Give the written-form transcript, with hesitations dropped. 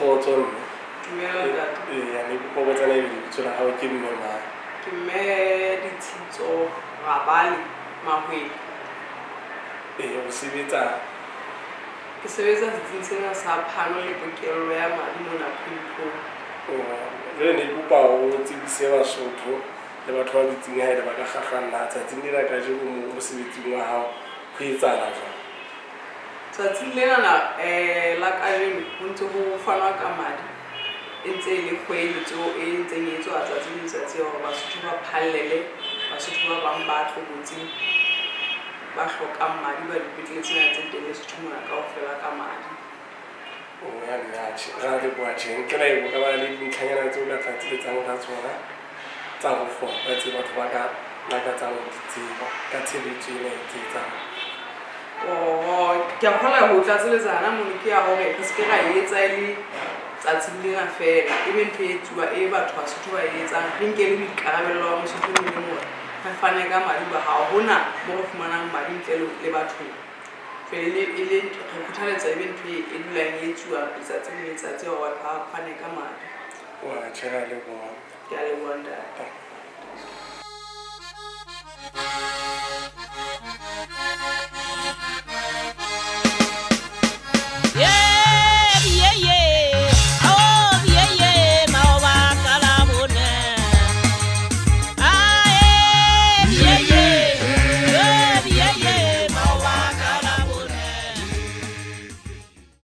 Kgotso. Dumela Ya ne ke tsena le tsela ha ke mme ma. ke mme Ditshitso Rabale Mahweng. O sebetsa Ke sebetsa setsing sena sa phano le pokello ya madi mona Phuthong. le ne kopa o tsebise Basotho le batho ba bitsing ha ile ba ka kgakganna tsatsing le ka jeno mo mosebetsing wa hao ho etsahala jwang. Tsatsing lena la kajeno ho ntse ho fanwa ka madi e ntse le kgoeletso e ntseng e etswa tsatsing le letsatsi hore Basotho ba phallele Basotho ba bang ba tlokotsing ba hlokang madi ba dipetlele tsena tse teng Lesotho mona kaofela ka madi. Ra le boatjheng ke la e boka ba le dintlhanyana tseo ka tlatsetsang ka tsona tsa go foka tse batho ba ka lakatsang ho di tseba ka tshebetso ena e etsang. Ke a kgona ho tlatseletsa hana mona ke ya hore re se ke ra etsa le tsatsing lena fela ebe ntho e etsuwa e batho Basotho ba etsang re nke le boikarabello wa Mosotho le mongwe re fane ka madi ba hao hona mo re fumanang madi ntle le batho fele e le re kgothaletsa ebe ntho e dulang e etsuwa tsatsing le letsatsi hore batho ba fane ka madi. Wa tjhela le bona Ke a leboha ntate.